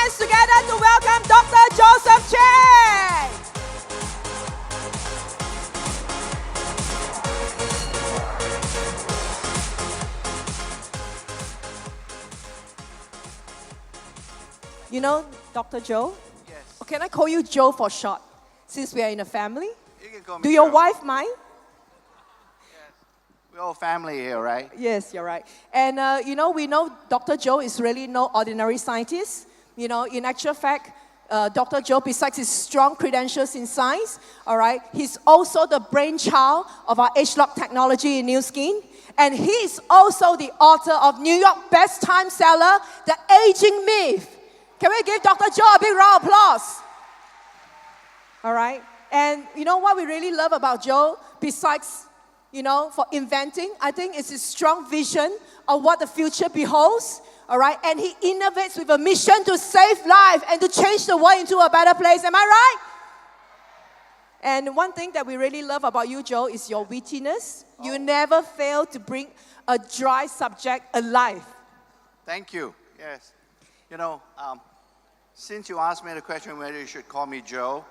hands together to welcome Dr. Joseph Chang. You know, Dr. Joe? Yes. Or can I call you Joe for short, since we are in a family? You can call me Do your Joe. wife mind? Yes. We're all family here, right? Yes, you're right. And we know Dr. Joe is really no ordinary scientist. You know, in actual fact, Dr. Joe, besides his strong credentials in science, all right, he's also the brainchild of our age-lock technology in New Skin. And he is also the author of New York best time seller, The Aging Myth. Can we give Dr. Joe a big round of applause? All right. And you know what we really love about Joe, besides, for inventing, I think it's his strong vision of what the future beholds. All right. And he innovates with a mission to save life and to change the world into a better place. Am I right? And one thing that we really love about you, Joe, is your wittiness. Oh. You never fail to bring a dry subject alive. Thank you. Yes. Since you asked me the question whether you should call me Joe,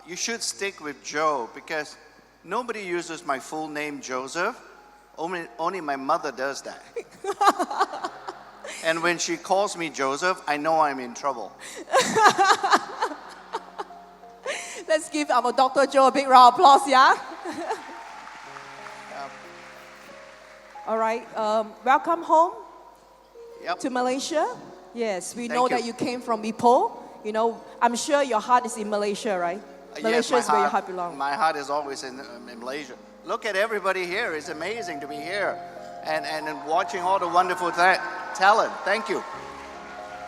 you should stick with Joe because nobody uses my full name, Joseph. Only my mother does that. And when she calls me Joseph, I know I'm in trouble. Let's give our Dr. Joe a big round of applause, yeah? All right. Welcome home to Malaysia. Yes, we know that you came from Ipoh. I'm sure your heart is in Malaysia, right? Malaysia is where your heart belongs. My heart is always in Malaysia. Look at everybody here. It's amazing to be here and watching all the wonderful talent. Thank you.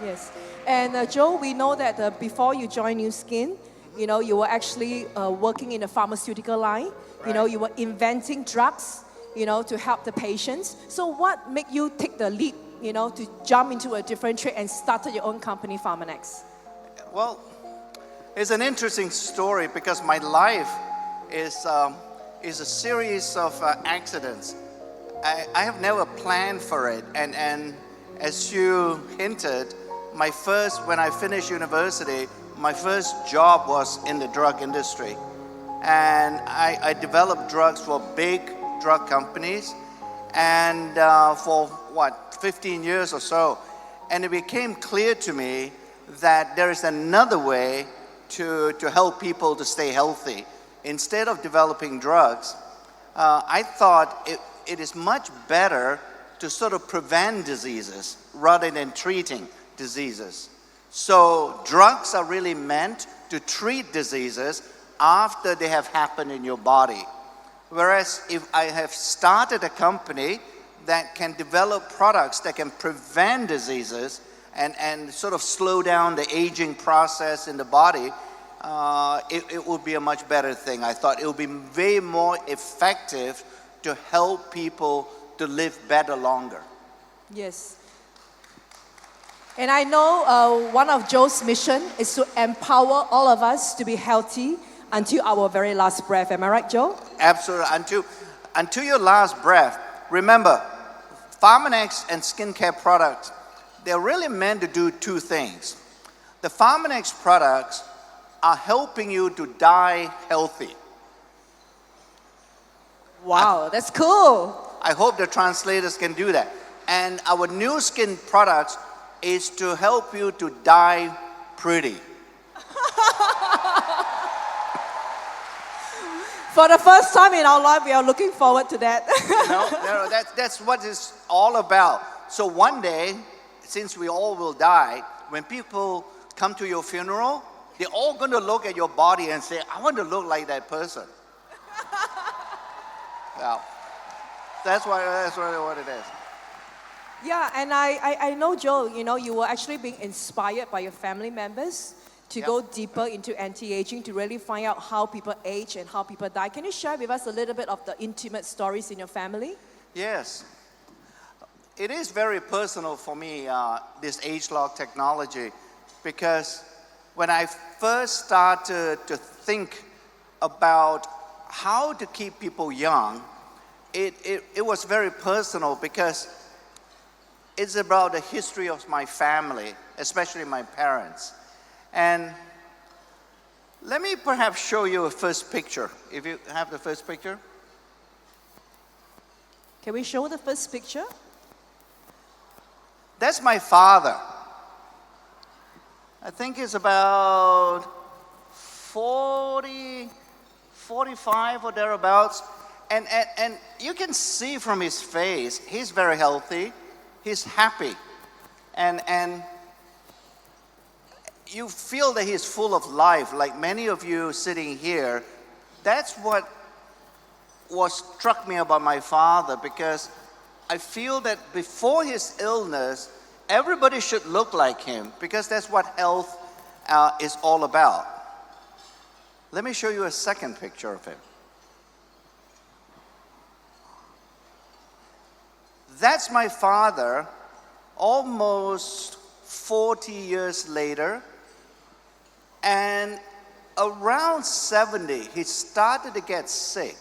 Yes. And Joe, we know that before you joined New Skin, you were actually working in the pharmaceutical line. Right. You were inventing drugs, to help the patients. So what made you take the leap, to jump into a different trade and started your own company, Pharmanex? Well, it's an interesting story because my life is a series of accidents. I have never planned for it. And as you hinted, when I finished university, my first job was in the drug industry. And I developed drugs for big drug companies and for 15 years or so. And it became clear to me that there is another way to help people to stay healthy. Instead of developing drugs, I thought it is much better to sort of prevent diseases rather than treating diseases. So drugs are really meant to treat diseases after they have happened in your body. Whereas if I have started a company that can develop products that can prevent diseases and sort of slow down the aging process in the body, it would be a much better thing. I thought it would be way more effective to help people to live better longer. Yes. And I know one of Joe's mission is to empower all of us to be healthy until our very last breath. Am I right, Joe? Absolutely. Until your last breath. Remember, Pharmanex and skincare products, they're really meant to do two things. The Pharmanex products are helping you to die healthy. Wow, that's cool. I hope the translators can do that. And our new skin products is to help you to die pretty. For the first time in our life, we are looking forward to that. That's what it's all about. So one day, since we all will die, when people come to your funeral, they're all going to look at your body and say, I want to look like that person. Well, that's really what it is. Yeah, and I know, Joe, you were actually being inspired by your family members to go deeper into anti-aging, to really find out how people age and how people die. Can you share with us a little bit of the intimate stories in your family? Yes. It is very personal for me, this age-lock technology, because when I first started to think about how to keep people young, it was very personal because it's about the history of my family, especially my parents. And let me perhaps show you a first picture. If you have the first picture. Can we show the first picture? That's my father. I think he's about 40, 45 or thereabouts. And you can see from his face, he's very healthy, he's happy. And you feel that he's full of life, like many of you sitting here. That's what struck me about my father, because I feel that before his illness, everybody should look like him, because that's what health is all about. Let me show you a second picture of him. That's my father almost 40 years later. And around 70, he started to get sick.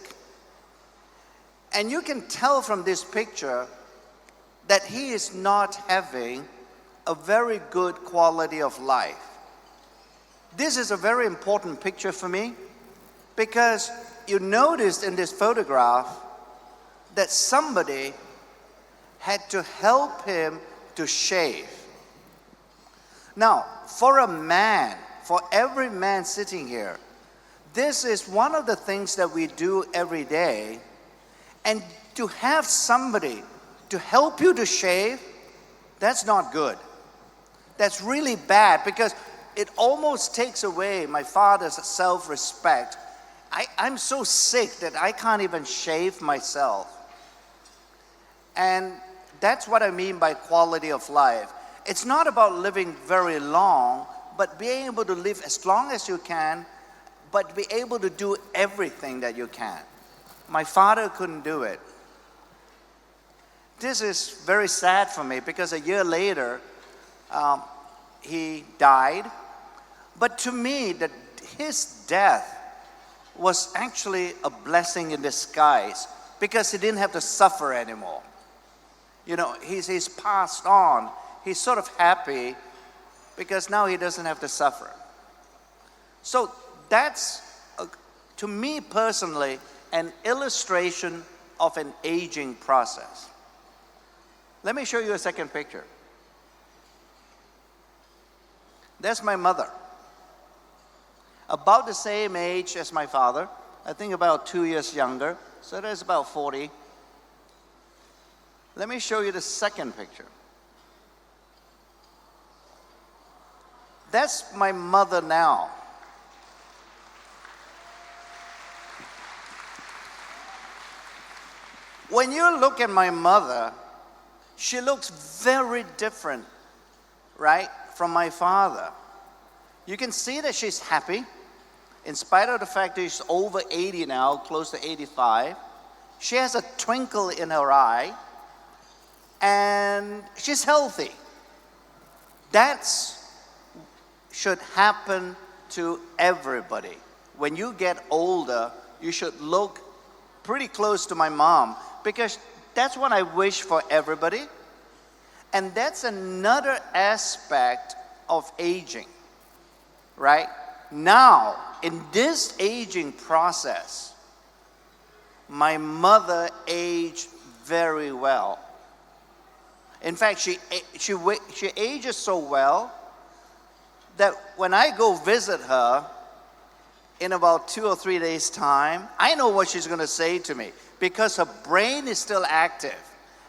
And you can tell from this picture that he is not having a very good quality of life. This is a very important picture for me, because you noticed in this photograph that somebody had to help him to shave. Now, for a man, for every man sitting here, this is one of the things that we do every day. And to have somebody to help you to shave, that's not good. That's really bad, because it almost takes away my father's self-respect. I'm so sick that I can't even shave myself. And that's what I mean by quality of life. It's not about living very long, but being able to live as long as you can, but be able to do everything that you can. My father couldn't do it. This is very sad for me, because a year later, he died. But to me, his death was actually a blessing in disguise, because he didn't have to suffer anymore. You know, he's passed on. He's sort of happy, because now he doesn't have to suffer. So that's, to me personally, an illustration of an aging process. Let me show you a second picture. That's my mother. About the same age as my father. I think about 2 years younger. So that's about 40. Let me show you the second picture. That's my mother now. When you look at my mother, she looks very different, right, from my father. You can see that she's happy, in spite of the fact that she's over 80 now, close to 85. She has a twinkle in her eye, and she's healthy. That should happen to everybody. When you get older, you should look pretty close to my mom, because that's what I wish for everybody. And that's another aspect of aging, right? Now, in this aging process, my mother aged very well. In fact, she ages so well that when I go visit her in about 2 or 3 days' time, I know what she's going to say to me, because her brain is still active.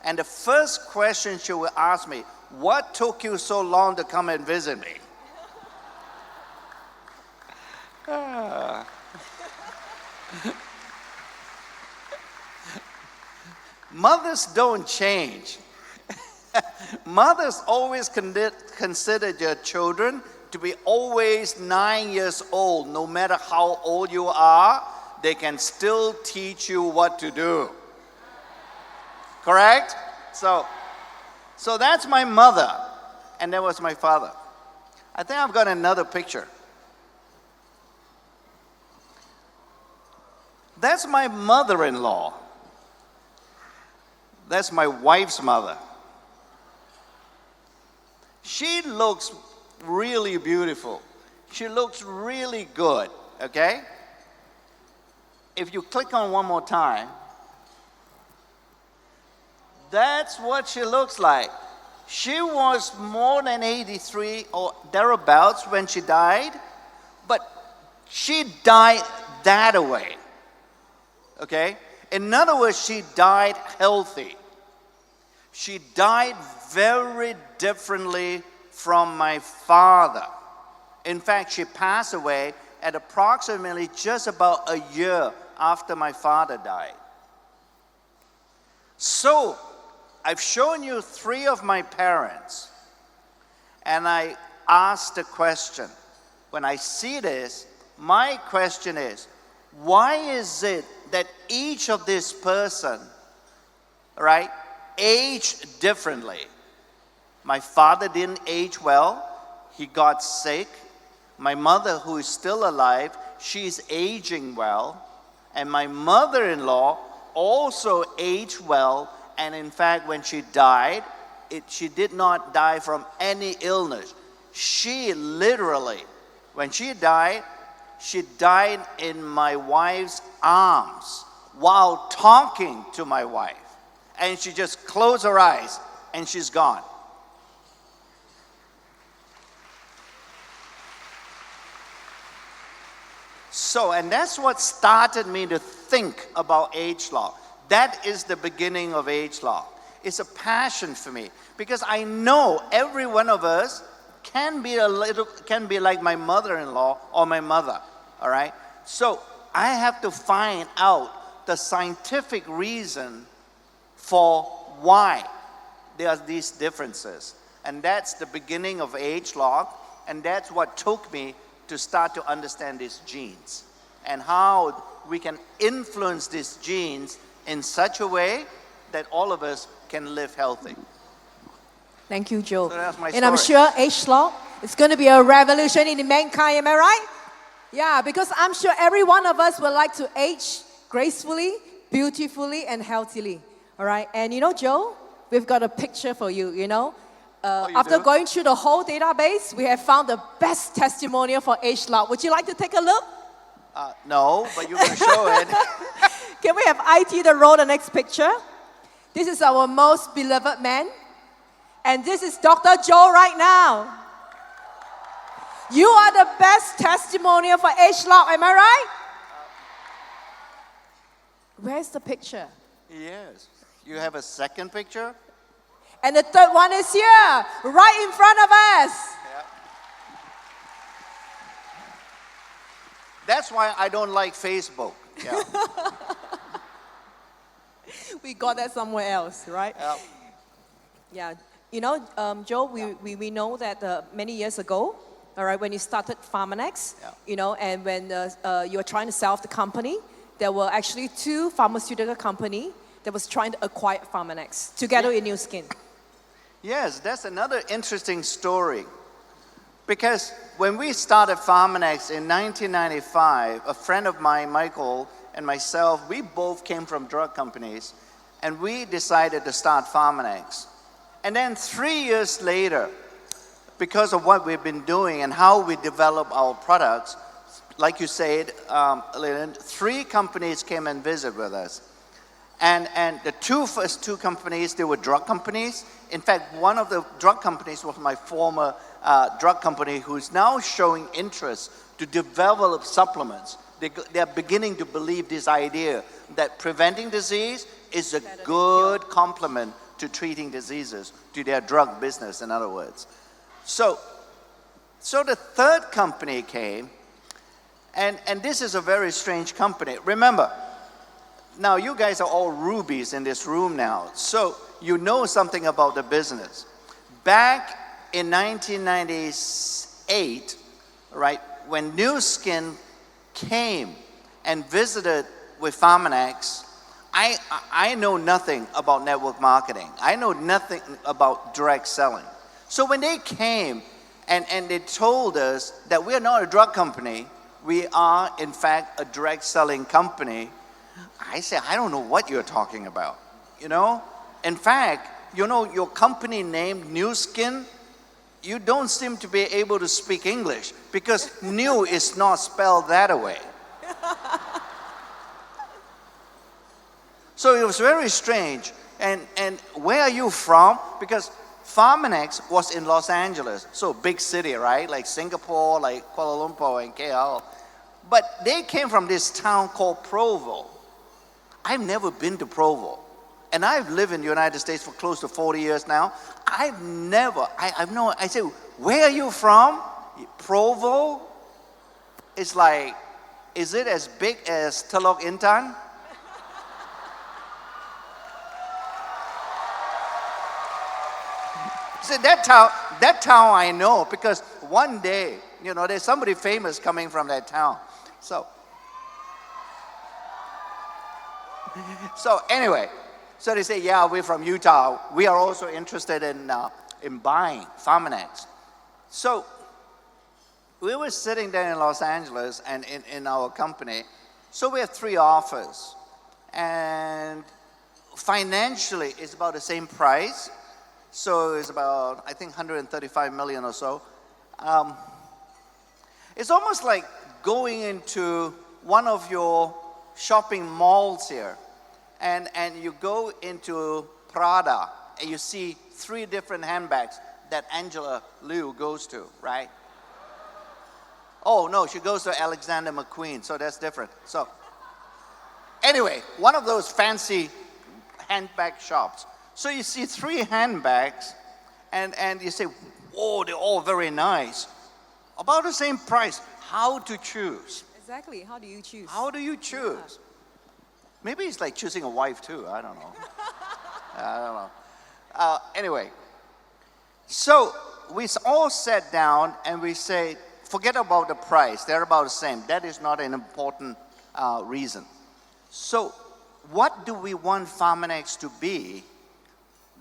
And the first question she will ask me, "What took you so long to come and visit me?" Mothers don't change. Mothers always consider their children to be always 9 years old. No matter how old you are, they can still teach you what to do. Correct? So that's my mother, and that was my father. I think I've got another picture. That's my mother-in-law. That's my wife's mother. She looks really beautiful. She looks really good, okay? If you click on one more time, that's what she looks like. She was more than 83 or thereabouts when she died, but she died that way, okay? In other words, she died healthy. She died very differently from my father. In fact, she passed away at approximately just about a year after my father died. So, I've shown you 3 of my parents, and I asked the question. When I see this, my question is, why is it that each of this person, right, aged differently? My father didn't age well. He got sick. My mother, who is still alive, she's aging well. And my mother-in-law also aged well. And in fact, when she died, she did not die from any illness. She literally, when she died in my wife's arms while talking to my wife. And she just closed her eyes and she's gone. So, and that's what started me to think about age lock. That is the beginning of age lock. It's a passion for me because I know every one of us can be like my mother-in-law or my mother, all right? So I have to find out the scientific reason for why there are these differences. And that's the beginning of age lock, and that's what took me to start to understand these genes and how we can influence these genes in such a way that all of us can live healthy. Thank you, Joe. So that's my and I'm story. sure age lock is going to be a revolution in mankind, am I right? Yeah, because I'm sure every one of us would like to age gracefully, beautifully, and healthily. All right, and you know, Joe, we've got a picture for you, you know. After do? going through the whole database, we have found the best testimonial for age lock. Would you like to take a look? No, but you can show it. Can we have IT to roll the next picture? This is our most beloved man. And this is Dr. Joe right now. You are the best testimonial for age lock, am I right? Where's the picture? Yes. You have a second picture? And the third one is here, right in front of us. Yeah. That's why I don't like Facebook. Yeah. We got that somewhere else, right? Yeah. Yeah. You know, Joe, we know that many years ago, all right, when you started Pharmanex, Yeah. you know, and when you were trying to sell off the company, there were actually 2 pharmaceutical companies that was trying to acquire Pharmanex together with New Skin. Yes, that's another interesting story. Because when we started Pharmanex in 1995, a friend of mine, Michael, and myself, we both came from drug companies, and we decided to start Pharmanex. And then 3 years later, because of what we've been doing and how we develop our products, like you said, Leland, 3 companies came and visited with us. And the first two companies, they were drug companies. In fact, one of the drug companies was my former drug company who's now showing interest to develop supplements. They're beginning to believe this idea that preventing disease is a good complement to treating diseases, to their drug business, in other words. So the third company came, and this is a very strange company. Remember, now you guys are all rubies in this room now, so you know something about the business. Back in 1998, right, when New Skin came and visited with Pharmanex, I know nothing about network marketing. I know nothing about direct selling. So when they came and they told us that we are not a drug company, we are in fact a direct selling company, I said, I don't know what you're talking about, you know? In fact, you know, your company name, New Skin, you don't seem to be able to speak English because new is not spelled that way. So it was very strange. And where are you from? Because Farmanex was in Los Angeles, so big city, right? Like Singapore, like Kuala Lumpur and KL. But they came from this town called Provo. I've never been to Provo. And I've lived in the United States for close to 40 years now. I say, where are you from? Provo? It's like, is it as big as Telok Intan? See, that town I know because one day, there's somebody famous coming from that town. So anyway, so they say, yeah, we're from Utah. We are also interested in buying Farmanex. So we were sitting there in Los Angeles and in our company. So we have 3 offers. And financially, it's about the same price. So it's about, I think, 135 million or so. It's almost like going into one of your shopping malls here, and you go into Prada, and you see 3 different handbags that Angela Liu goes to, right? Oh, no, she goes to Alexander McQueen, so that's different. So anyway, one of those fancy handbag shops. So you see 3 handbags, and you say, whoa, they're all very nice. About the same price. How to choose? Exactly. How do you choose? How do you choose? Yeah. Maybe it's like choosing a wife too. I don't know. I don't know. Anyway, so we all sat down and we say, forget about the price. They're about the same. That is not an important reason. So what do we want Farmanex to be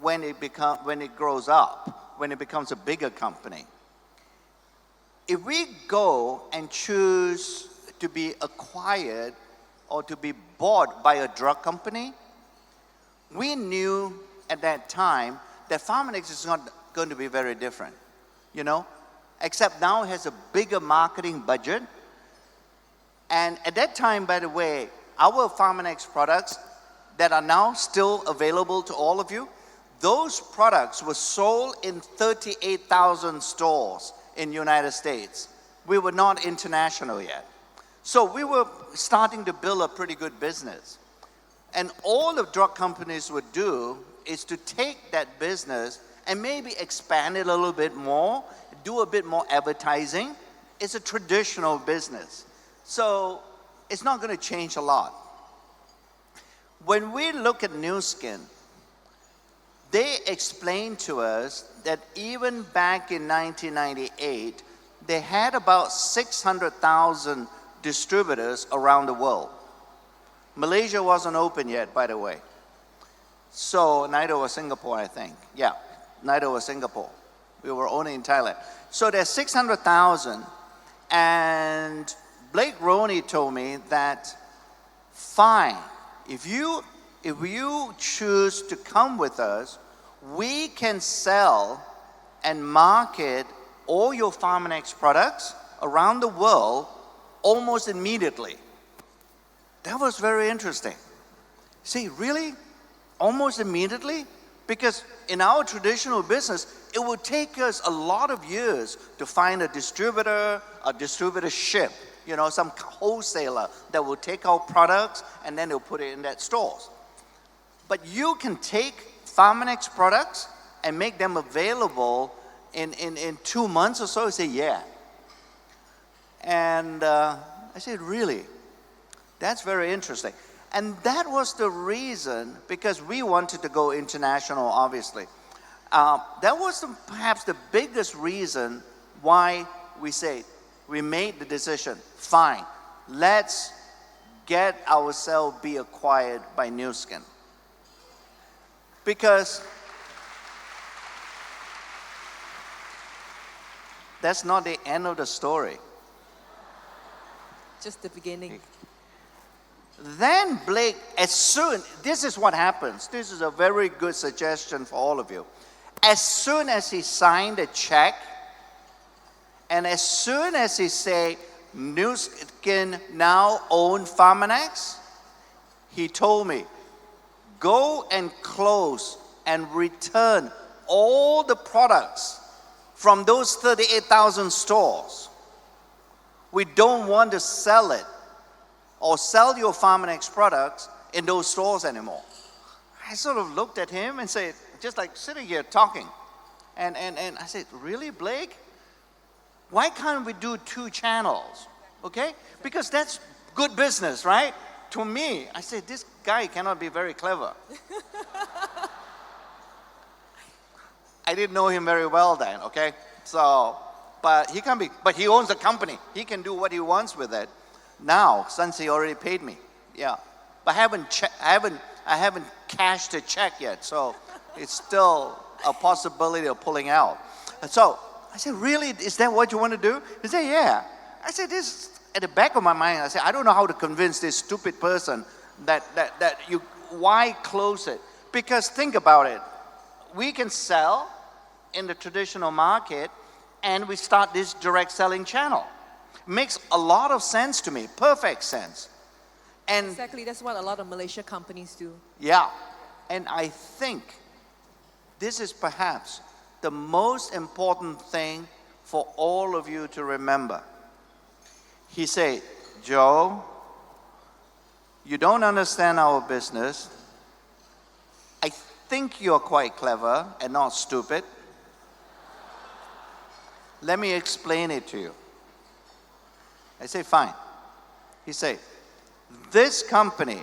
when it grows up, when it becomes a bigger company? If we go and choose to be acquired or to be bought by a drug company, we knew at that time that Farmanex is not going to be very different, except now it has a bigger marketing budget. And at that time, by the way, our Farmanex products that are now still available to all of you, those products were sold in 38,000 stores in the United States. We were not international yet. So we were starting to build a pretty good business. And all the drug companies would do is to take that business and maybe expand it a little bit more, do a bit more advertising. It's a traditional business. So it's not going to change a lot. When we look at Nu Skin, they explained to us that even back in 1998, they had about 600,000 distributors around the world. Malaysia wasn't open yet, by the way. So neither was Singapore, I think. Yeah, neither was Singapore. We were only in Thailand. So there's 600,000, and Blake Roney told me that, fine, if you choose to come with us, we can sell and market all your Farmanex products around the world almost immediately. That was very interesting. See, really? Almost immediately? Because in our traditional business, it would take us a lot of years to find a distributorship, some wholesaler that will take our products and then they'll put it in that stores. But you can take Farmanex products and make them available in 2 months or so. I say, yeah. And I said, really? That's very interesting. And that was the reason, because we wanted to go international, obviously. That was perhaps the biggest reason why we made the decision, fine, let's get ourselves be acquired by Nu Skin. Because that's not the end of the story. Just the beginning. Then Blake, this is what happens. This is a very good suggestion for all of you. As soon as he signed a check And as soon as he say, Nu Skin now own Pharmanex, he told me, go and close and return all the products from those 38,000 stores. We don't want to sell it or sell your Pharmanex products in those stores anymore. I sort of looked at him and said, just like sitting here talking. And I said, really, Blake? Why can't we do 2 channels? Okay? Because that's good business, right? To me, I said, this guy cannot be very clever. I didn't know him very well then, okay? So, but he can be, but he owns the company. He can do what he wants with it. Now, since he already paid me, yeah. But I haven't cashed a check yet, so it's still a possibility of pulling out. And so I said, really, is that what you want to do? He said, yeah. I said, this, at the back of my mind, I said, I don't know how to convince this stupid person why close it? Because think about it. We can sell in the traditional market and we start this direct selling channel. Makes a lot of sense to me, perfect sense. And Exactly, that's what a lot of Malaysia companies do. yeah, and I think this is perhaps the most important thing for all of you to remember. He said, Joe, you don't understand our business. I think you're quite clever and not stupid. Let me explain it to you. I say, fine. He said, this company,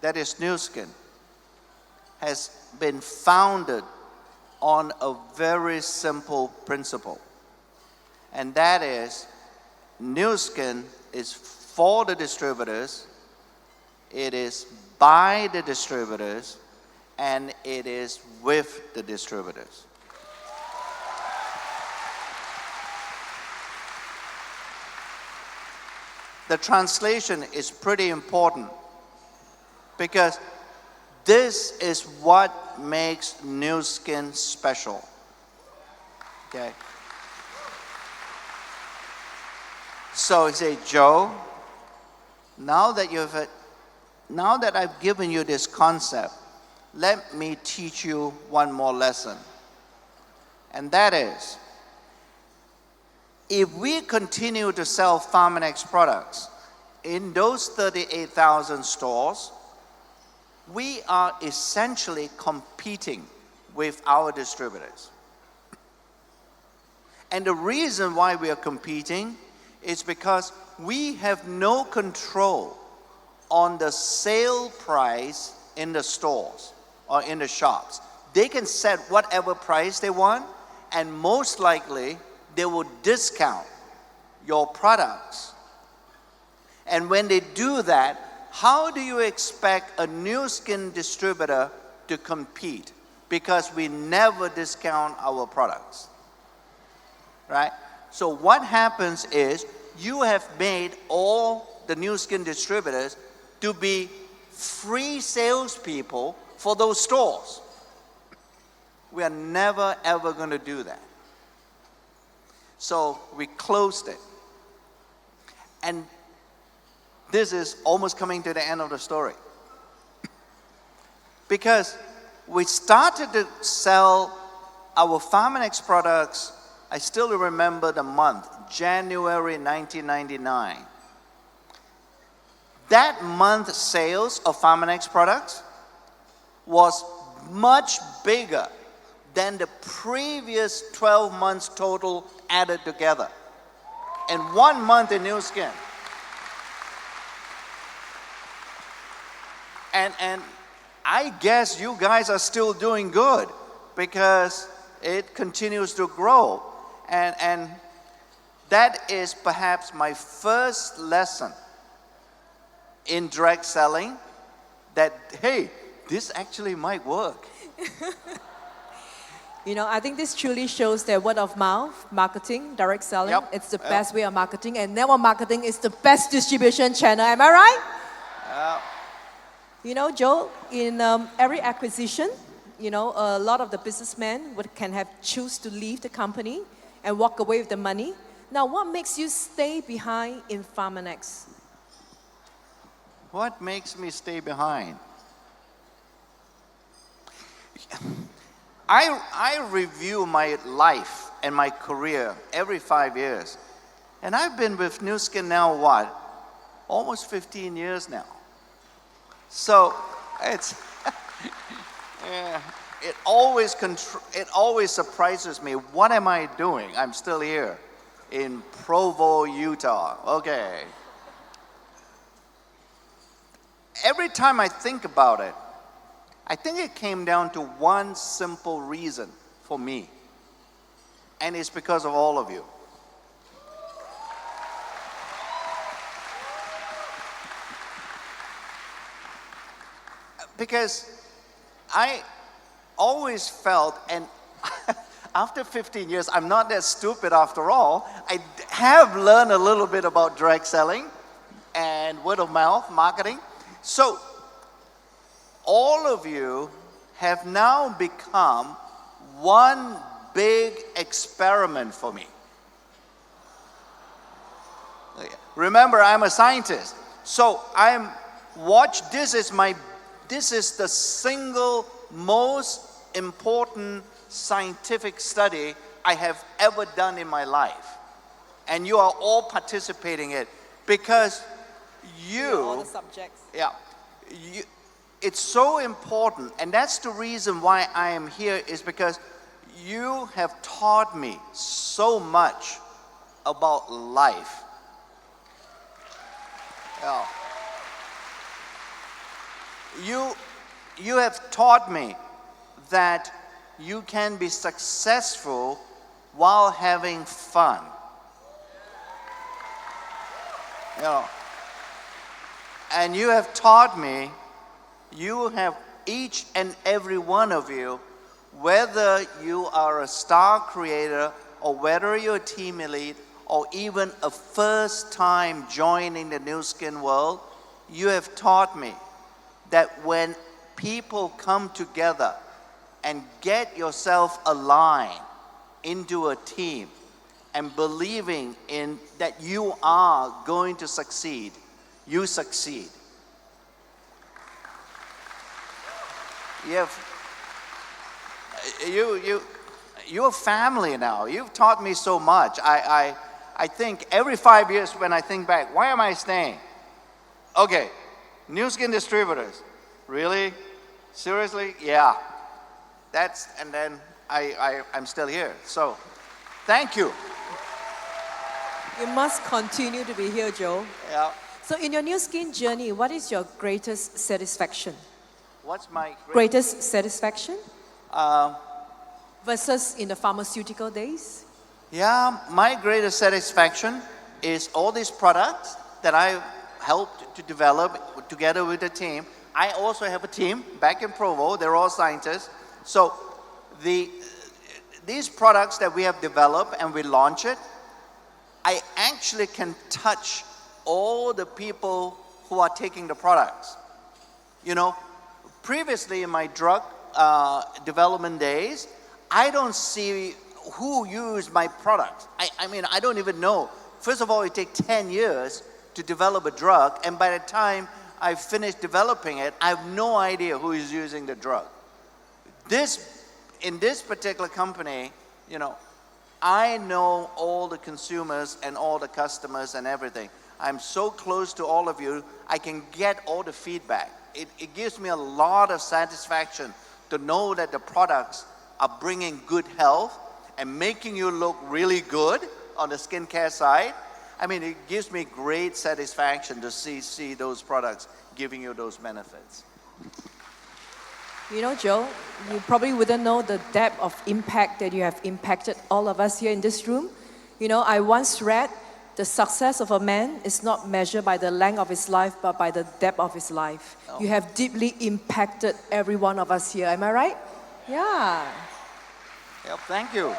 that is Nu Skin, has been founded on a very simple principle. And that is, Nu Skin is for the distributors, it is by the distributors, and it is with the distributors. The translation is pretty important because this is what makes Nu Skin special. Okay. So he said, Joe, now that I've given you this concept, let me teach you one more lesson. And that is, if we continue to sell Pharmanex products in those 38,000 stores, we are essentially competing with our distributors. And the reason why we are competing is because we have no control on the sale price in the stores or in the shops. They can set whatever price they want, and most likely they will discount your products. And when they do that, how do you expect a Nu Skin distributor to compete? Because we never discount our products, right? So what happens is you have made all the Nu Skin distributors to be free salespeople for those stores. We are never ever going to do that. So we closed it. And this is almost coming to the end of the story. Because we started to sell our Pharmanex products, I still remember the month, January 1999. That month's sales of Pharmanex products was much bigger than the previous 12 months total added together. In 1 month in Nu Skin. And I guess you guys are still doing good because it continues to grow. And that is perhaps my first lesson in direct selling, that, hey, this actually might work. You know, I think this truly shows that word of mouth marketing, direct selling, Yep. it's the best way of marketing, and network marketing is the best distribution channel. Am I right? You know, Joe, in every acquisition, you know, a lot of the businessmen can have choose to leave the company and walk away with the money. Now, what makes you stay behind in Pharmanex? What makes me stay behind? I review my life and my career every 5 years. And I've been with Nu Skin now, what? Almost 15 years now. So it's, yeah, it always surprises me. What am I doing? I'm still here in Provo, Utah. Okay. Every time I think about it, I think it came down to one simple reason for me. And it's because of all of you. Because I always felt, and after 15 years, I'm not that stupid after all. I have learned a little bit about direct selling and word of mouth marketing. So all of you have now become one big experiment for me. Remember, I'm a scientist. So this is the single most important scientific study I have ever done in my life. And you are all participating in it because All the subjects. yeah, it's so important, and that's the reason why I am here, is because you have taught me so much about life. Yeah. You have taught me that you can be successful while having fun. You know, and you have taught me, you have each and every one of you, whether you are a star creator or whether you're a team elite or even a first time joining the Nu Skin world, you have taught me that when people come together and get yourself aligned into a team and believing in that you are going to succeed, you succeed. You're family now. You've taught me so much. I think every 5 years when I think back, why am I staying? Okay, Nu Skin Distributors. Really? Seriously? Yeah. And then I'm still here. So, thank you. You must continue to be here, Joe. Yeah. So in your Nu Skin journey, what is your greatest satisfaction? What's my Greatest satisfaction? Versus in the pharmaceutical days? Yeah, my greatest satisfaction is all these products that I helped to develop together with the team. I also have a team back in Provo. They're all scientists. So these products that we have developed and we launch it, I actually can touch all the people who are taking the products. You know, previously in my drug development days, I don't see who used my products. I mean, I don't even know. First of all, it takes 10 years to develop a drug, and by the time I finish developing it, I have no idea who is using the drug. In this particular company, you know, I know all the consumers and all the customers and everything. I'm so close to all of you, I can get all the feedback. It gives me a lot of satisfaction to know that the products are bringing good health and making you look really good on the skincare side. I mean, it gives me great satisfaction to see those products giving you those benefits. You know, Joe, you probably wouldn't know the depth of impact that you have impacted all of us here in this room. You know, I once read, the success of a man is not measured by the length of his life, but by the depth of his life. Oh. You have deeply impacted every one of us here. Am I right? Yeah. Yep, thank you.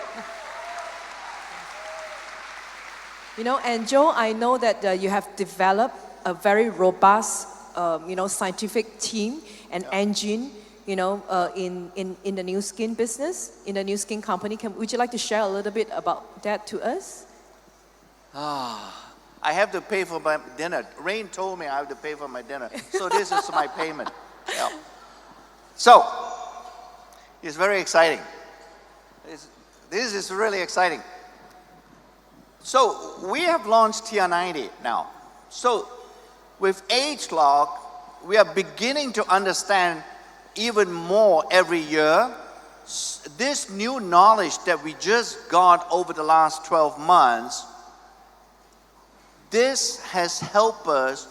You know, and Joe, I know that you have developed a very robust, scientific team and engine, in the Nu Skin business, in the Nu Skin company. Would you like to share a little bit about that to us? I have to pay for my dinner. Rain told me I have to pay for my dinner. So this is my payment. Yeah. So, it's very exciting. This is really exciting. So, we have launched TR90 now. So, with ageLOC, we are beginning to understand even more every year. This new knowledge that we just got over the last 12 months, this has helped us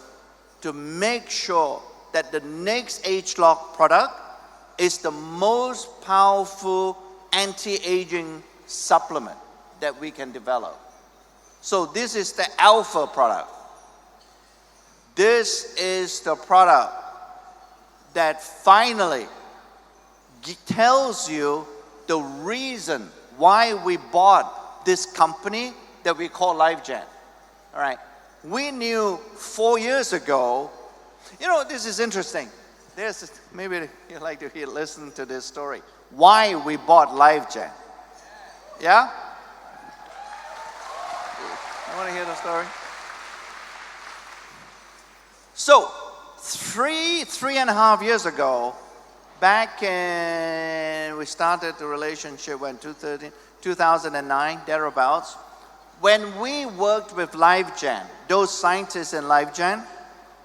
to make sure that the next ageLOC product is the most powerful anti-aging supplement that we can develop. So this is the alpha product. This is the product that finally tells you the reason why we bought this company that we call LifeGen. All right. We knew 4 years ago, this is interesting. Maybe you'd like to listen to this story. Why we bought LifeGen. Yeah? You want to hear the story? So, three and a half years ago, back in, we started the relationship when 2009, thereabouts. When we worked with LifeGen, those scientists in LifeGen,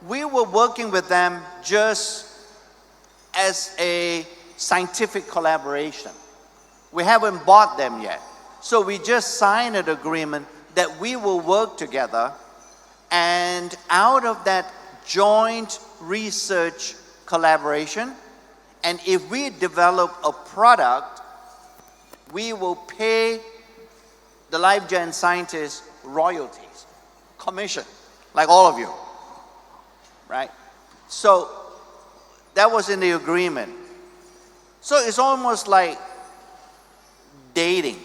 we were working with them just as a scientific collaboration. We haven't bought them yet. So we just signed an agreement that we will work together, and out of that joint research collaboration, and if we develop a product, we will pay the LifeGen scientists royalties, commission, like all of you, right? So that was in the agreement. So it's almost like dating,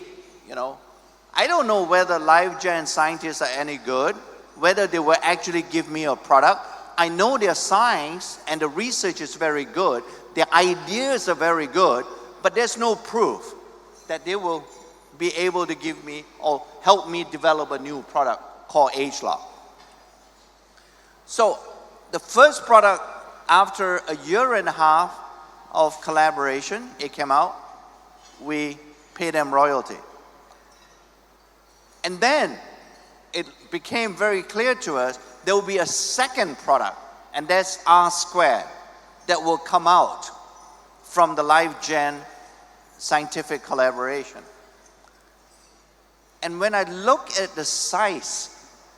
I don't know whether LifeGen scientists are any good, whether they will actually give me a product. I know their science and the research is very good, their ideas are very good, but there's no proof that they will be able to give me or help me develop a new product called ageLOC. So the first product, after a year and a half of collaboration, it came out, we pay them royalty. And then it became very clear to us there will be a second product, and that's R², that will come out from the LifeGen scientific collaboration. And when I look at the size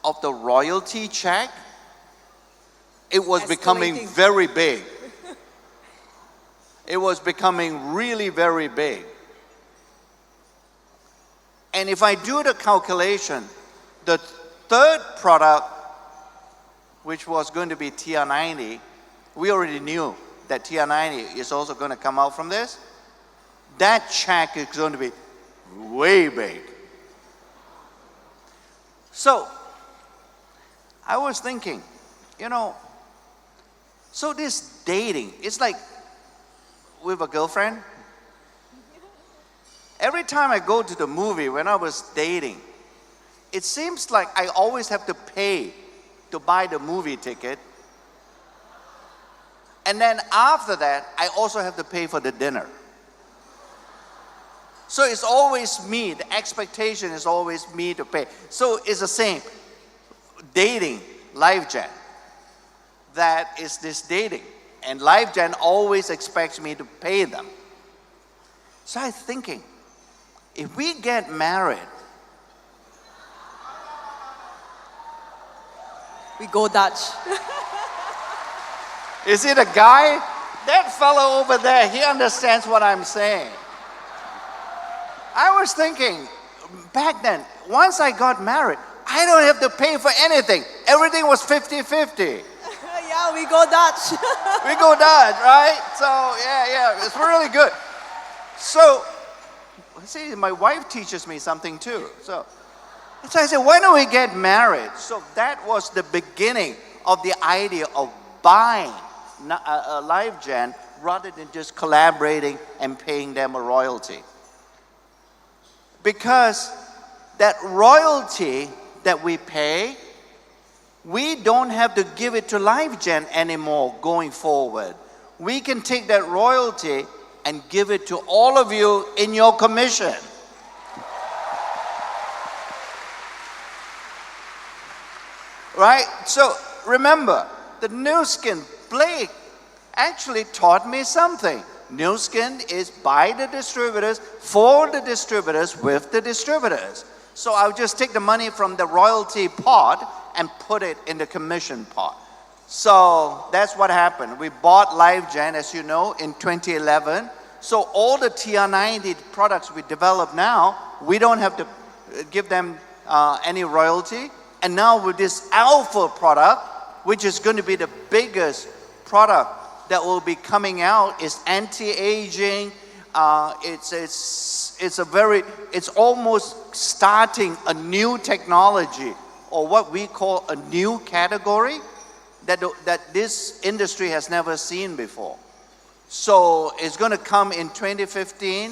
of the royalty check, it was becoming very big. It was becoming really very big. And if I do the calculation, the third product, which was going to be TR90, we already knew that TR90 is also going to come out from this. That check is going to be way big. So, I was thinking, so this dating, it's like with a girlfriend. Every time I go to the movie when I was dating, it seems like I always have to pay to buy the movie ticket. And then after that, I also have to pay for the dinner. So it's always me, the expectation is always me to pay. So it's the same. Dating, LifeGen, that is this dating. And LifeGen always expects me to pay them. So I'm thinking, if we get married, We go Dutch. is it a guy? That fellow over there, he understands what I'm saying. I was thinking, back then, once I got married, I don't have to pay for anything. Everything was 50-50. Yeah, we go Dutch. We go Dutch, right? So, yeah, it's really good. So, see, my wife teaches me something too. So I said, why don't we get married? So that was the beginning of the idea of buying LifeGen rather than just collaborating and paying them a royalty. Because that royalty that we pay, we don't have to give it to LifeGen anymore going forward. We can take that royalty and give it to all of you in your commission. Right? So remember, the new skin, Blake actually taught me something. New skin is by the distributors, for the distributors, with the distributors. So I'll just take the money from the royalty pot and put it in the commission pot. So that's what happened. We bought LifeGen, as you know, in 2011. So all the TR90 products we develop now, we don't have to give them any royalty. And now with this Alpha product, which is going to be the biggest product that will be coming out, is anti-aging. It's almost starting a new technology, or what we call a new category that this industry has never seen before. So it's going to come in 2015,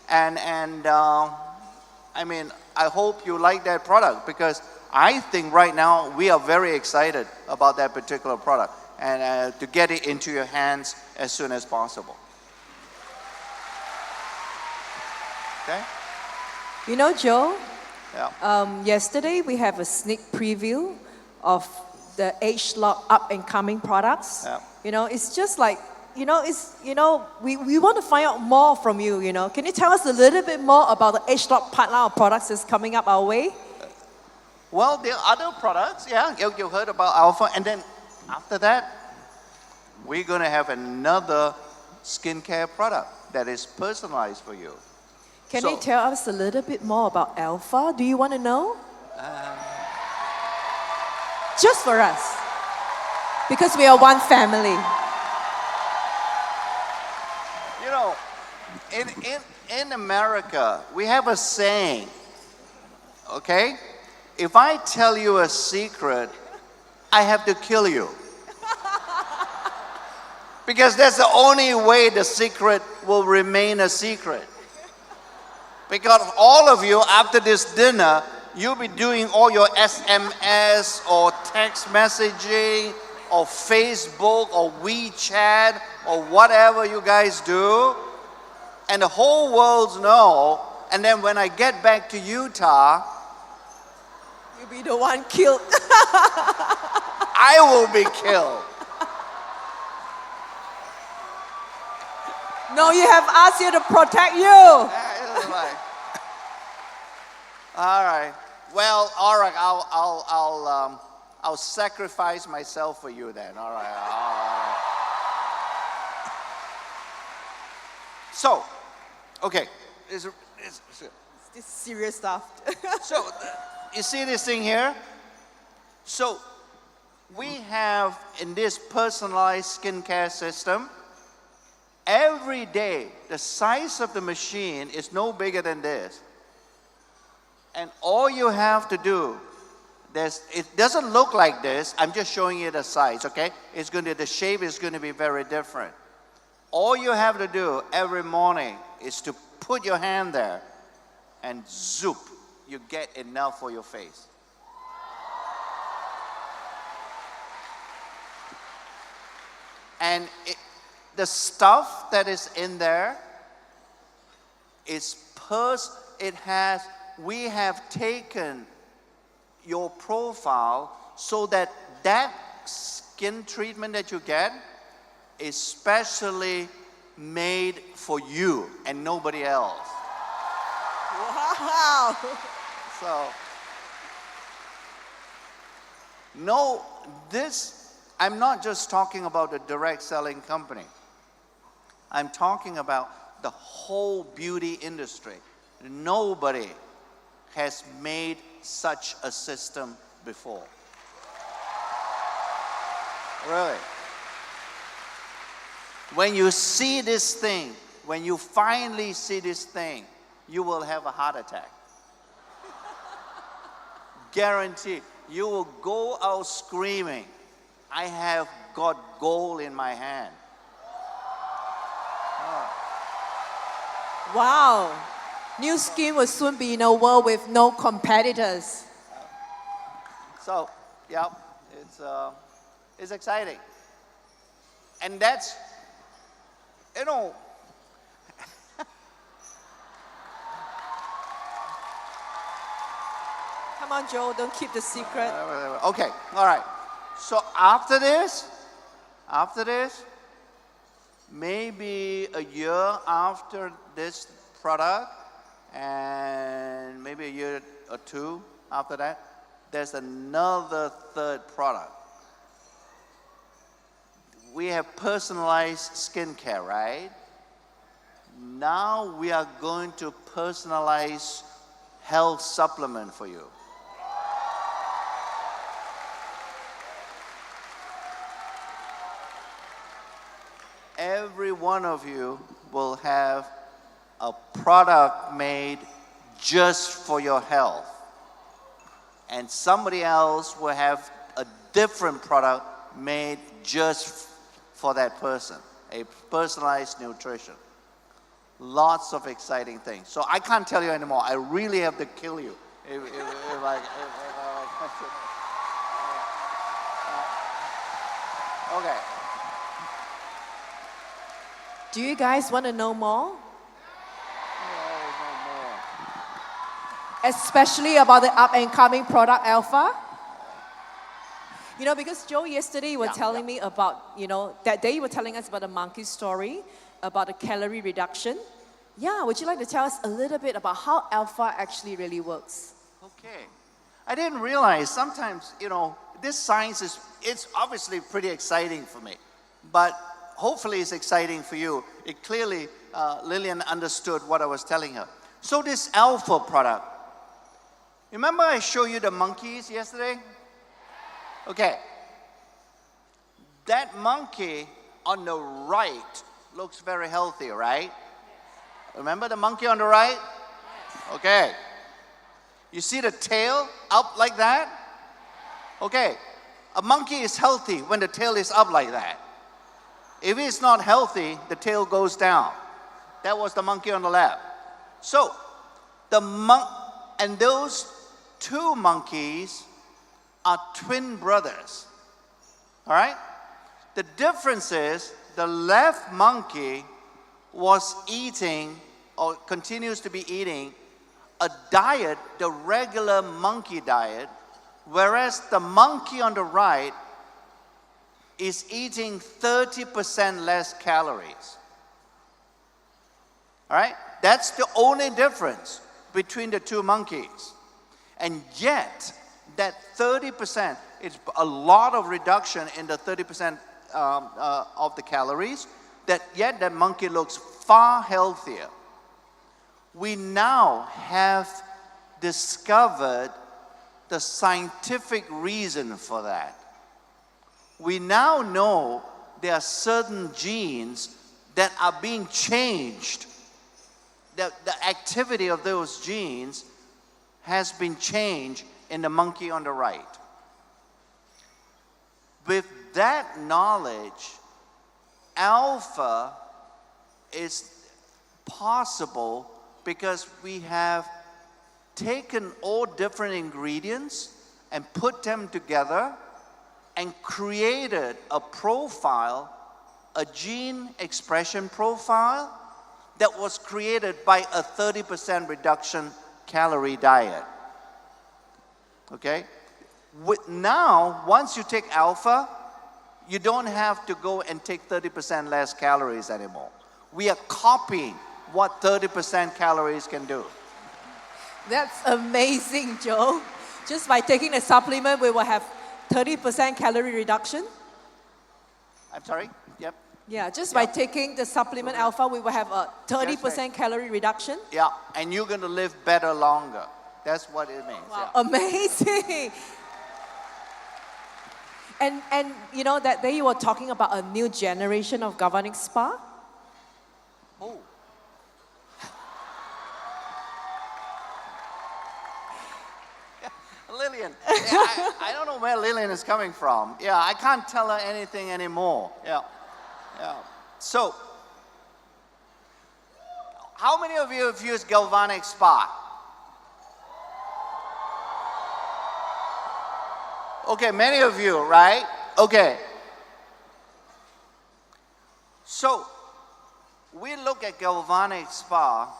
and I mean, I hope you like that product, because I think right now we are very excited about that particular product, and to get it into your hands as soon as possible. Okay? You know, Joe, Yeah. yesterday we have a sneak preview of the age-lock up-and-coming products. Yeah. You know, it's just like, we want to find out more from you, you know. Can you tell us a little bit more about the age-lock pipeline of products that's coming up our way? Well, there are other products, yeah. You heard about Alpha, and then after that, we're going to have another skincare product that is personalized for you. Can you tell us a little bit more about Alpha? Do you want to know? Just for us. Because we are one family. You know, in America, we have a saying, okay? If I tell you a secret, I have to kill you. Because that's the only way the secret will remain a secret. Because all of you, after this dinner, you'll be doing all your SMS or text messaging or Facebook or WeChat or whatever you guys do. And the whole world knows. And then when I get back to Utah, You'll be the one killed. I will be killed. No, you have us here to protect you. Yeah, it's like, all right. Well, all right. I'll sacrifice myself for you then. All right. All right. So, okay. This serious stuff. So, you see this thing here? So, we have in this personalized skincare system, every day, the size of the machine is no bigger than this. And all you have to do, it doesn't look like this. I'm just showing you the size, okay? The shape is going to be very different. All you have to do every morning is to put your hand there and zoop, you get enough for your face. And the stuff that is in there is we have taken your profile so that skin treatment that you get is specially made for you and nobody else. Wow. So, no, I'm not just talking about a direct selling company. I'm talking about the whole beauty industry. Nobody has made such a system before. Really. When you see this thing, when you finally see this thing, you will have a heart attack. Guaranteed. You will go out screaming, I have got gold in my hand. Wow. New Skin will soon be in a world with no competitors. So, yeah, it's exciting. And that's, you know, Come on, Joe, don't keep the secret. okay, all right. So after this, maybe a year after this product, and maybe a year or two after that, there's another third product. We have personalized skincare, right? Now we are going to personalize health supplement for you. Every one of you will have a product made just for your health. And somebody else will have a different product made just for that person, a personalized nutrition. Lots of exciting things. So I can't tell you anymore. I really have to kill you if I okay. Do you guys want to know more? Especially about the up and coming product Alpha? You know, because Joe, yesterday you were telling me about, you know, that day you were telling us about the monkey story, about the calorie reduction. Yeah, would you like to tell us a little bit about how Alpha actually really works? Okay. I didn't realize sometimes, you know, this science it's obviously pretty exciting for me, but hopefully it's exciting for you. It clearly, Lillian understood what I was telling her. So this Alpha product, remember I showed you the monkeys yesterday? Okay. That monkey on the right looks very healthy, right? Remember the monkey on the right? Okay. You see the tail up like that? Okay. A monkey is healthy when the tail is up like that. If it's not healthy, the tail goes down. That was the monkey on the left. So, and those two monkeys are twin brothers. All right? The difference is the left monkey was eating or continues to be eating a diet, the regular monkey diet, whereas the monkey on the right is eating 30% less calories. All right? That's the only difference between the two monkeys. And yet, that 30%, it's a lot of reduction in the 30% of the calories, yet that monkey looks far healthier. We now have discovered the scientific reason for that. We now know there are certain genes that are being changed. The activity of those genes has been changed in the monkey on the right. With that knowledge, Alpha is possible because we have taken all different ingredients and put them together and created a profile, a gene expression profile that was created by a 30% reduction calorie diet. Okay? Now, once you take Alpha, you don't have to go and take 30% less calories anymore. We are copying what 30% calories can do. That's amazing, Joe. Just by taking the supplement, we will have 30% calorie reduction. I'm sorry? Yep. Yeah, just by taking the supplement Alpha, we will have a 30% calorie reduction. Yeah, and you're going to live better longer. That's what it means. Wow, yeah. amazing. And you know, that day you were talking about a new generation of governing spa. Oh. Lillian, I don't know where Lillian is coming from. Yeah, I can't tell her anything anymore. Yeah. So, how many of you have used galvanic spa? Okay, many of you, right? Okay. So, we look at galvanic spa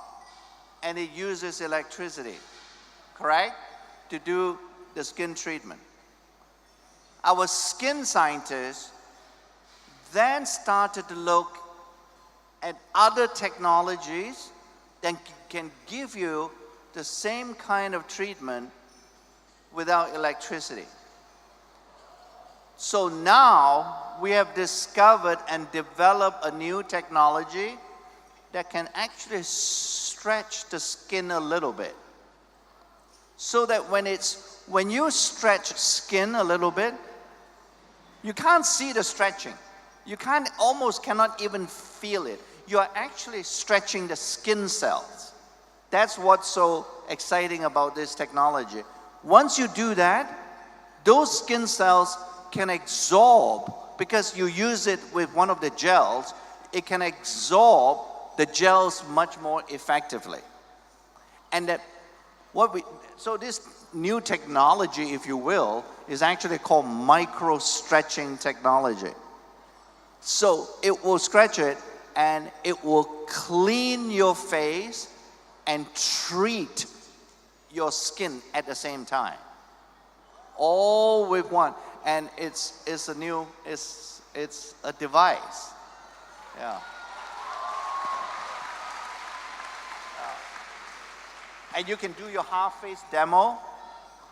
and it uses electricity, correct? To do the skin treatment. Our skin scientists then started to look at other technologies that can give you the same kind of treatment without electricity. So now we have discovered and developed a new technology that can actually stretch the skin a little bit. So that when you stretch skin a little bit, you can't see the stretching. You almost cannot even feel it. You are actually stretching the skin cells. That's what's so exciting about this technology. Once you do that, those skin cells can absorb, because you use it with one of the gels, it can absorb the gels much more effectively. And so this new technology, if you will, is actually called micro stretching technology. So it will stretch it and it will clean your face and treat your skin at the same time. All with one. And it's a device. Yeah. And you can do your half-face demo.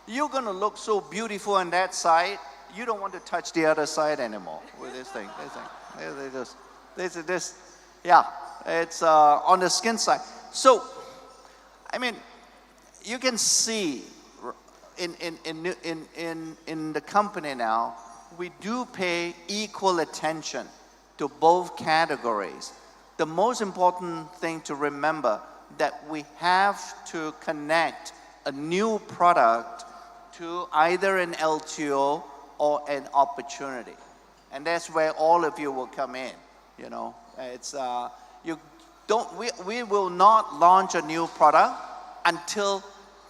You're gonna look so beautiful on that side, you don't want to touch the other side anymore with this thing. Yeah, it's on the skin side. So, I mean, you can see in the company now, we do pay equal attention to both categories. The most important thing to remember that we have to connect a new product to either an LTO or an opportunity. And that's where all of you will come in, you know. It's, we will not launch a new product until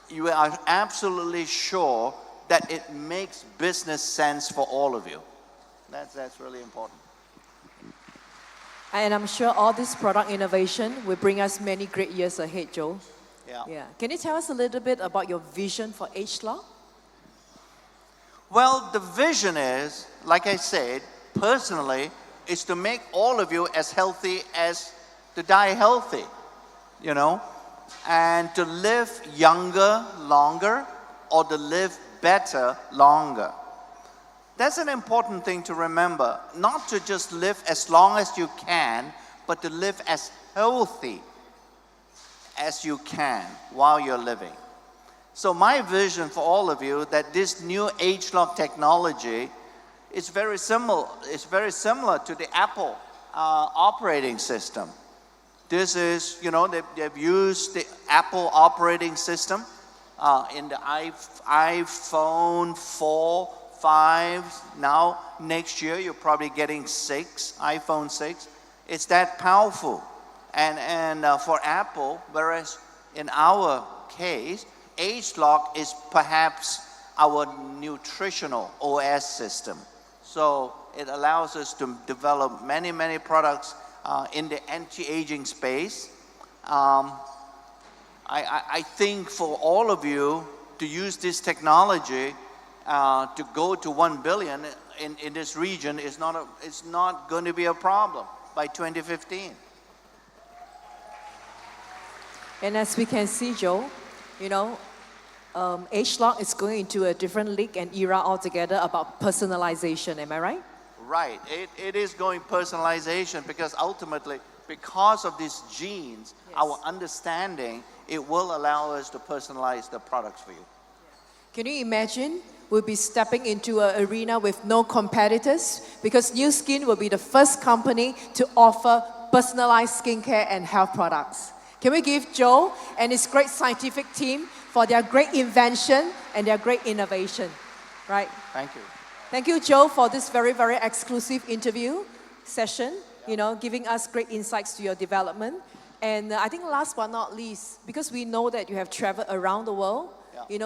you are absolutely sure that it makes business sense for all of you. That's really important. And I'm sure all this product innovation will bring us many great years ahead, Joe. Yeah. Can you tell us a little bit about your vision for ageLOC? Well, the vision is, like I said, personally, is to make all of you as healthy as to die healthy, you know, and to live younger, longer, or to live better, longer. That's an important thing to remember, not to just live as long as you can, but to live as healthy as you can while you're living. So my vision for all of you that this new ageLOC technology is very similar. It's very similar to the Apple operating system. This is, you know, they've used the Apple operating system in the iPhone 4, 5. Now, next year, you're probably getting 6, iPhone 6. It's that powerful. And for Apple, whereas in our case, ageLOC is perhaps our nutritional OS system. So it allows us to develop many, many products in the anti-aging space. I think for all of you to use this technology to go to 1 billion in this region is not going to be a problem by 2015. And as we can see, Joe, you know, ageLOC is going into a different league and era altogether about personalization. Am I right? Right. It is going personalization because ultimately, because of these genes, yes, our understanding, it will allow us to personalize the products for you. Can you imagine we'll be stepping into an arena with no competitors because Nu Skin will be the first company to offer personalized skincare and health products. Can we give Joe and his great scientific team for their great invention and their great innovation, right? Thank you. Thank you, Joe, for this very, very exclusive interview session, you know, giving us great insights to your development. And I think last but not least, because we know that you have traveled around the world,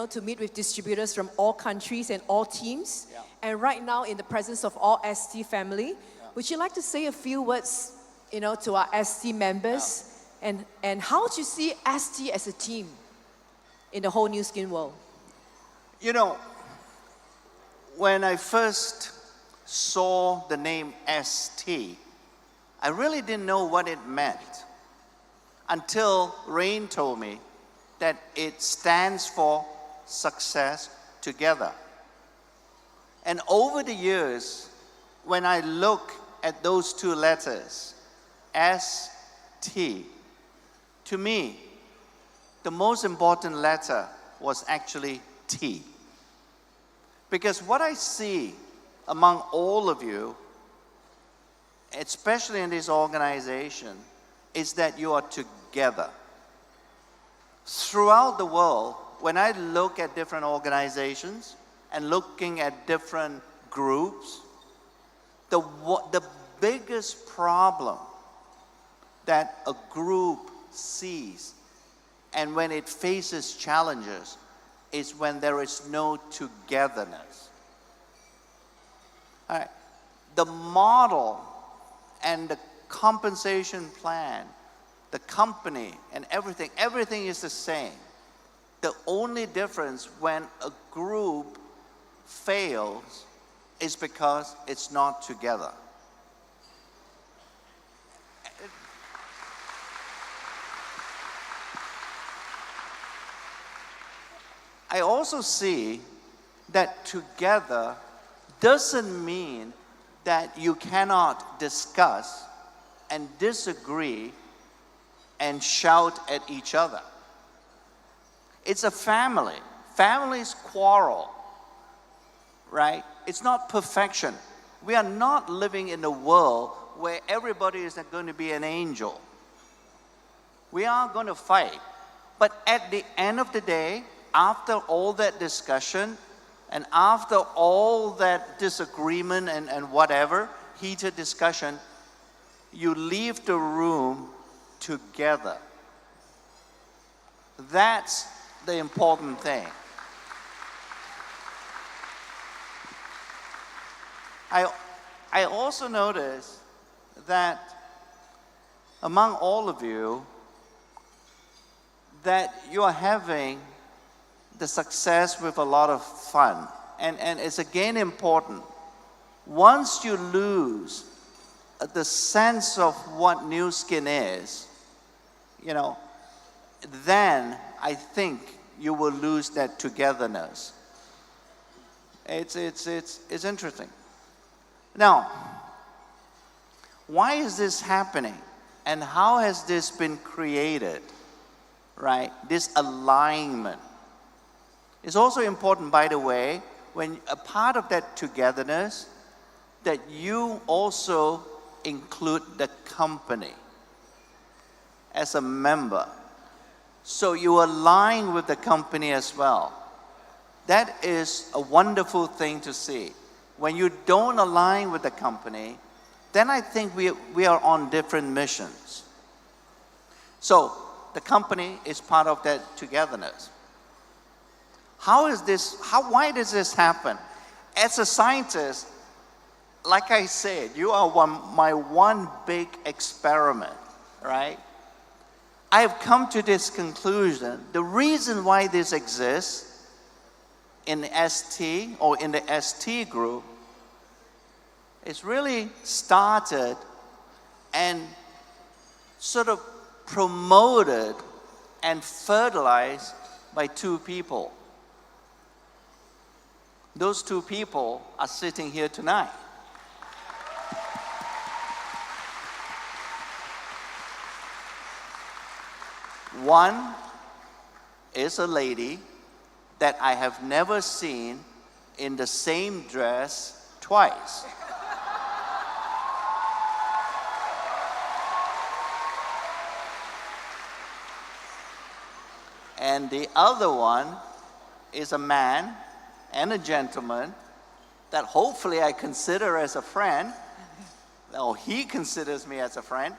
to meet with distributors from all countries and all teams. Yeah. And right now, in the presence of all ST family, would you like to say a few words, to our ST members? And how do you see ST as a team in the whole new skin world? When I first saw the name ST, I really didn't know what it meant until Rain told me that it stands for success together. And over the years, when I look at those two letters, ST, to me, the most important letter was actually T. Because what I see among all of you, especially in this organization, is that you are together. Throughout the world, when I look at different organizations and looking at different groups, the biggest problem that a group sees and when it faces challenges is when there is no togetherness. All right. The model and the compensation plan, the company and everything is the same. The only difference when a group fails is because it's not together. I also see that together doesn't mean that you cannot discuss and disagree and shout at each other. It's a family. Families quarrel, right? It's not perfection. We are not living in a world where everybody is going to be an angel. We are going to fight. But at the end of the day, after all that discussion and after all that disagreement and whatever, heated discussion, you leave the room together. That's the important thing. I also notice that among all of you, that you are having the success with a lot of fun. And it's again important. Once you lose the sense of what new skin is, then I think you will lose that togetherness. It's interesting. Now, why is this happening? And how has this been created? Right? This alignment. It's also important, by the way, when a part of that togetherness, that you also include the company as a member. So you align with the company as well. That is a wonderful thing to see. When you don't align with the company, then I think we are on different missions. So the company is part of that togetherness. Why does this happen? As a scientist, like I said, you are my one big experiment, right? I have come to this conclusion. The reason why this exists in ST or in the ST group is really started and sort of promoted and fertilized by two people. Those two people are sitting here tonight. One is a lady that I have never seen in the same dress twice. And the other one is a man and a gentleman that hopefully I consider as a friend, or he considers me as a friend,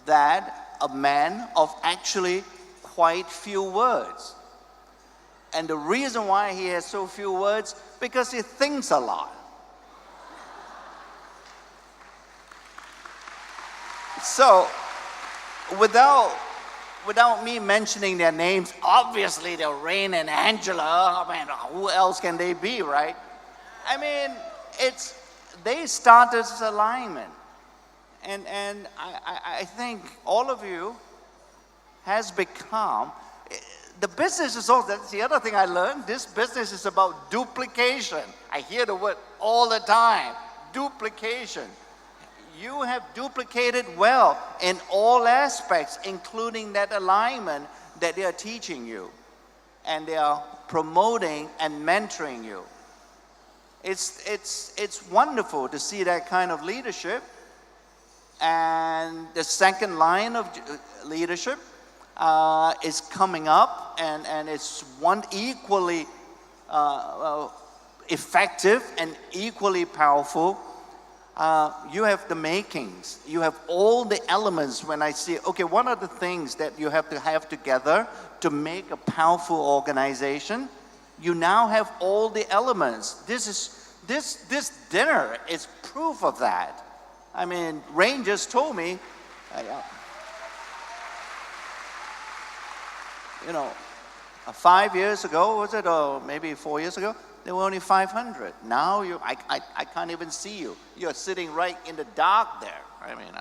that a man of actually quite few words. And the reason why he has so few words, because he thinks a lot. So, without me mentioning their names, obviously they're Rain and Angela. I mean, who else can they be, right? I mean, they started this alignment. And I think all of you has become, the business is also, that's the other thing I learned, this business is about duplication. I hear the word all the time, duplication. You have duplicated well in all aspects, including that alignment that they are teaching you. And they are promoting and mentoring you. It's wonderful to see that kind of leadership. And the second line of leadership is coming up, and it's one equally effective and equally powerful. You have the makings. You have all the elements. When I see, okay, what are the things that you have to have together to make a powerful organization? You now have all the elements. This dinner is proof of that. I mean, Rain just told me, 5 years ago, was it, or maybe 4 years ago, there were only 500. Now I can't even see you. You're sitting right in the dark there. I mean,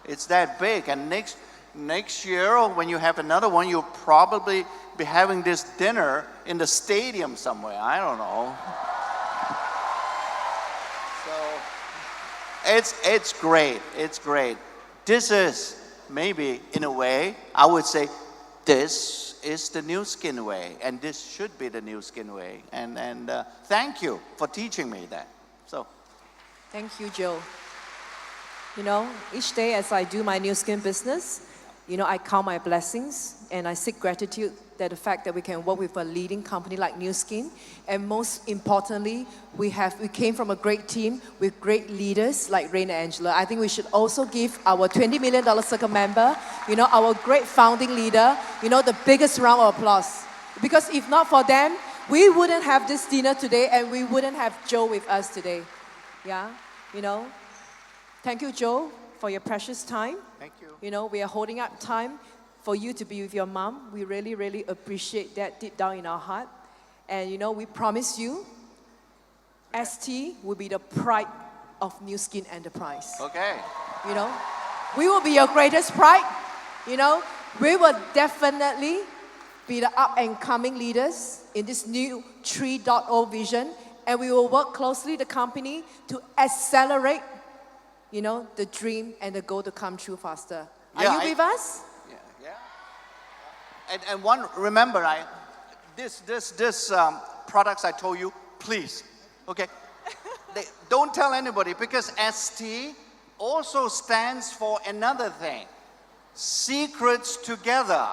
it's that big. And next year, or when you have another one, you'll probably be having this dinner in the stadium somewhere. I don't know. It's great. It's great. This is maybe, in a way, I would say, this is the New Skin way, and this should be the New Skin way. And thank you for teaching me that. So, Thank you, Joe. Each day as I do my New Skin business, I count my blessings and I seek gratitude that the fact that we can work with a leading company like New Skin, and most importantly, we came from a great team with great leaders like Rain and Angela. I think we should also give our $20 million Circle member, our great founding leader, the biggest round of applause. Because if not for them, we wouldn't have this dinner today, and we wouldn't have Joe with us today. Yeah, Thank you, Joe, for your precious time. thank you. We are holding up time for you to be with your mom. We really, really appreciate that deep down in our heart. And we promise you, ST will be the pride of New Skin Enterprise. Okay. We will be your greatest pride. We will definitely be the up and coming leaders in this new 3.0 vision. And we will work closely with the company to accelerate, the dream and the goal to come true faster. Are you with us? And remember, this products I told you, please, okay? Don't tell anybody, because ST also stands for another thing. Secrets together.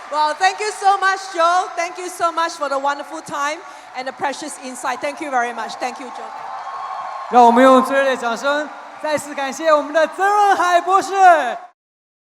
Well, thank you so much, Joe. Thank you so much for the wonderful time and the precious insight. Thank you very much. Thank you, Joe. 让我们用最热烈的掌声，再次感谢我们的曾润海博士。